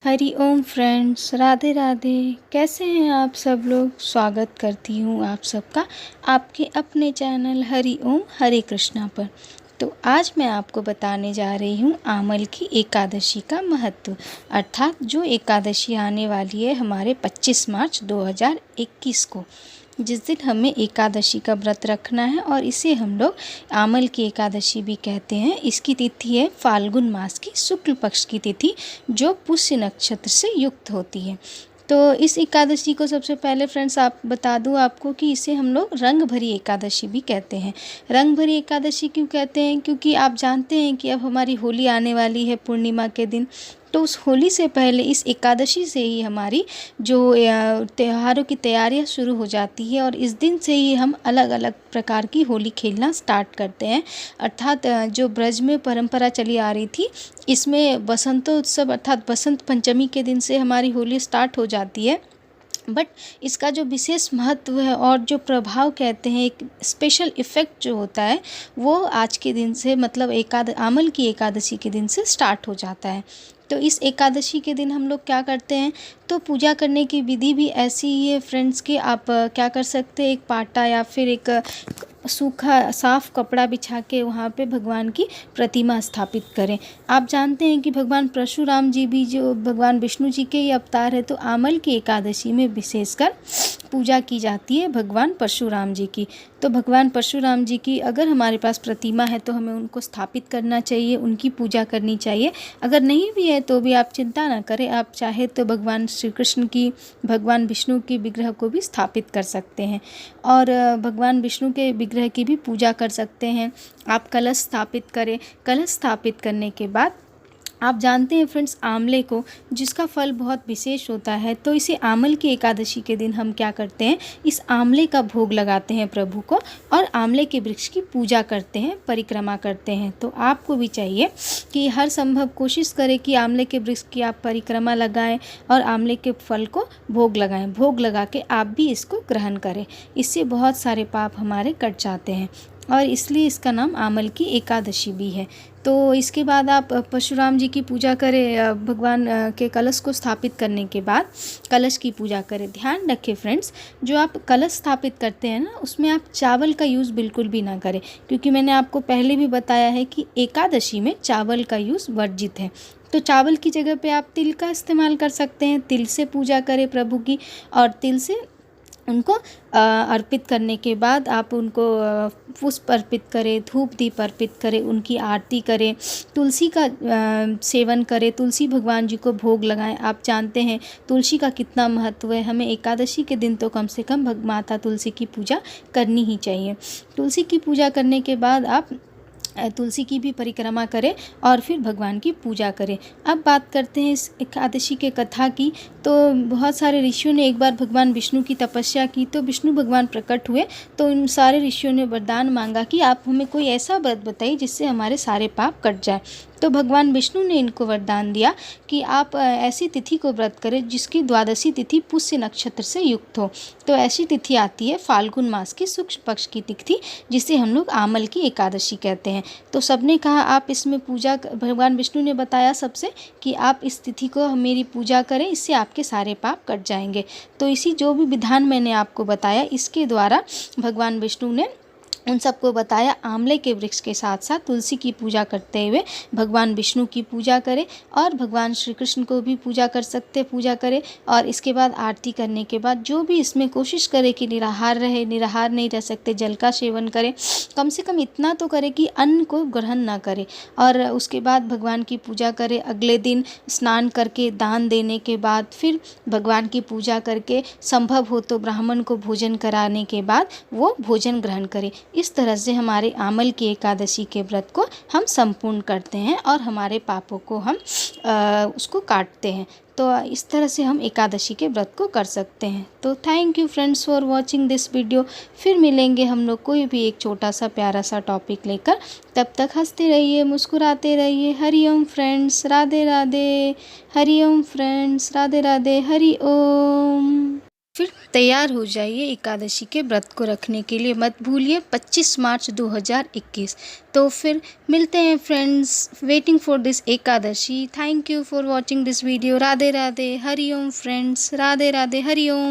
Hari Om friends, Radhe Radhe. कैसे हैं आप सब लोग। स्वागत करती हूँ आप सबका आपके अपने चैनल हरि ओम हरे कृष्णा पर। तो आज मैं आपको बताने जा रही हूँ आमल की एकादशी का महत्व, अर्थात जो एकादशी आने वाली है हमारे 25 मार्च 2021 को, जिस दिन हमें एकादशी का व्रत रखना है और इसे हम लोग आमल की एकादशी भी कहते हैं। इसकी तिथि है फाल्गुन मास की शुक्ल पक्ष की तिथि, जो पुष्य नक्षत्र से युक्त होती है। तो इस एकादशी को सबसे पहले फ्रेंड्स आप बता दूं आपको कि इसे हम लोग रंग भरी एकादशी भी कहते हैं। रंग भरी एकादशी क्यों कहते हैं? क्योंकि आप जानते हैं कि अब हमारी होली आने वाली है पूर्णिमा के दिन। तो उस होली से पहले इस एकादशी से ही हमारी जो त्योहारों की तैयारियां शुरू हो जाती है और इस दिन से ही हम अलग अलग प्रकार की होली खेलना स्टार्ट करते हैं। अर्थात जो ब्रज में परंपरा चली आ रही थी, इसमें बसंतोत्सव अर्थात बसंत पंचमी के दिन से हमारी होली स्टार्ट हो जाती है। बट इसका जो विशेष महत्व है और जो प्रभाव कहते हैं, एक स्पेशल इफ़ेक्ट जो होता है, वो आज के दिन से मतलब आमल की एकादशी के दिन से स्टार्ट हो जाता है। तो इस एकादशी के दिन हम लोग क्या करते हैं, तो पूजा करने की विधि भी ऐसी ही है फ्रेंड्स कि आप क्या कर सकते हैं, एक पाटा या फिर एक सूखा साफ कपड़ा बिछा के वहाँ पे भगवान की प्रतिमा स्थापित करें। आप जानते हैं कि भगवान परशुराम जी भी जो भगवान विष्णु जी के ही अवतार है, तो आमल की एकादशी में विशेषकर पूजा की जाती है भगवान परशुराम जी की। तो भगवान परशुराम जी की अगर हमारे पास प्रतिमा है तो हमें उनको स्थापित करना चाहिए, उनकी पूजा करनी चाहिए। अगर नहीं भी है तो भी आप चिंता ना करें, आप चाहे तो भगवान श्री कृष्ण की, भगवान विष्णु की विग्रह को भी स्थापित कर सकते हैं और भगवान विष्णु के विग्रह की भी पूजा कर सकते हैं। आप कलश स्थापित करें। कलश स्थापित करने के बाद आप जानते हैं फ्रेंड्स, आंवले को, जिसका फल बहुत विशेष होता है, तो इसे आमल की एकादशी के दिन हम क्या करते हैं, इस आंवले का भोग लगाते हैं प्रभु को और आंवले के वृक्ष की पूजा करते हैं, परिक्रमा करते हैं। तो आपको भी चाहिए कि हर संभव कोशिश करें कि आंवले के वृक्ष की आप परिक्रमा लगाएं और आंवले के फल को भोग लगाएं। भोग लगा के आप भी इसको ग्रहण करें, इससे बहुत सारे पाप हमारे कट जाते हैं और इसलिए इसका नाम आमल की एकादशी भी है। तो इसके बाद आप परशुराम जी की पूजा करें, भगवान के कलश को स्थापित करने के बाद कलश की पूजा करें। ध्यान रखें फ्रेंड्स, जो आप कलश स्थापित करते हैं ना, उसमें आप चावल का यूज़ बिल्कुल भी ना करें, क्योंकि मैंने आपको पहले भी बताया है कि एकादशी में चावल का यूज़ वर्जित है। तो चावल की जगह पे आप तिल का इस्तेमाल कर सकते हैं। तिल से पूजा करें प्रभु की और तिल से उनको अर्पित करने के बाद आप उनको पुष्प अर्पित करें, धूप दीप अर्पित करें, उनकी आरती करें, तुलसी का सेवन करें, तुलसी भगवान जी को भोग लगाएं। आप जानते हैं तुलसी का कितना महत्व है, हमें एकादशी के दिन तो कम से कम माता तुलसी की पूजा करनी ही चाहिए। तुलसी की पूजा करने के बाद आप तुलसी की भी परिक्रमा करें और फिर भगवान की पूजा करें। अब बात करते हैं इस एकादशी के कथा की। तो बहुत सारे ऋषियों ने एक बार भगवान विष्णु की तपस्या की, तो विष्णु भगवान प्रकट हुए, तो इन सारे ऋषियों ने वरदान मांगा कि आप हमें कोई ऐसा व्रत बताइए जिससे हमारे सारे पाप कट जाए। तो भगवान विष्णु ने इनको वरदान दिया कि आप ऐसी तिथि को व्रत करें जिसकी द्वादशी तिथि पुष्य नक्षत्र से युक्त हो। तो ऐसी तिथि आती है फाल्गुन मास की शुक्ल पक्ष की तिथि, जिसे हम लोग आमल की एकादशी कहते हैं। तो सबने कहा आप इसमें पूजा, भगवान विष्णु ने बताया सबसे कि आप इस तिथि को मेरी पूजा करें, इससे आपके सारे पाप कट जाएंगे। तो इसी जो भी विधान मैंने आपको बताया, इसके द्वारा भगवान विष्णु ने उन सबको बताया आंवले के वृक्ष के साथ साथ तुलसी की पूजा करते हुए भगवान विष्णु की पूजा करें और भगवान श्री कृष्ण को भी पूजा करें और इसके बाद आरती करने के बाद जो भी इसमें कोशिश करें कि निराहार रहे, निराहार नहीं रह सकते, जल का सेवन करें, कम से कम इतना तो करें कि अन्न को ग्रहण ना करें और उसके बाद भगवान की पूजा करें। अगले दिन स्नान करके दान देने के बाद फिर भगवान की पूजा करके संभव हो तो ब्राह्मण को भोजन कराने के बाद वो भोजन ग्रहण करें। इस तरह से हमारे आमल की एकादशी के व्रत को हम संपूर्ण करते हैं और हमारे पापों को हम उसको काटते हैं। तो इस तरह से हम एकादशी के व्रत को कर सकते हैं। तो thank you friends for watching this video. फिर मिलेंगे हम लोग कोई भी एक छोटा सा प्यारा सा टॉपिक लेकर। तब तक हंसते रहिए, मुस्कुराते रहिए। हरि ओम फ्रेंड्स, राधे राधे। हरि ओम फ्रेंड्स, राधे राधे। हरि ओम। फिर तैयार हो जाइए एकादशी के व्रत को रखने के लिए। मत भूलिए 25 मार्च 2021। तो फिर मिलते हैं friends, waiting for this Ekadashi. Thank you for watching this video. Radhe Radhe, Hari Om friends, Radhe Radhe, Hari Om.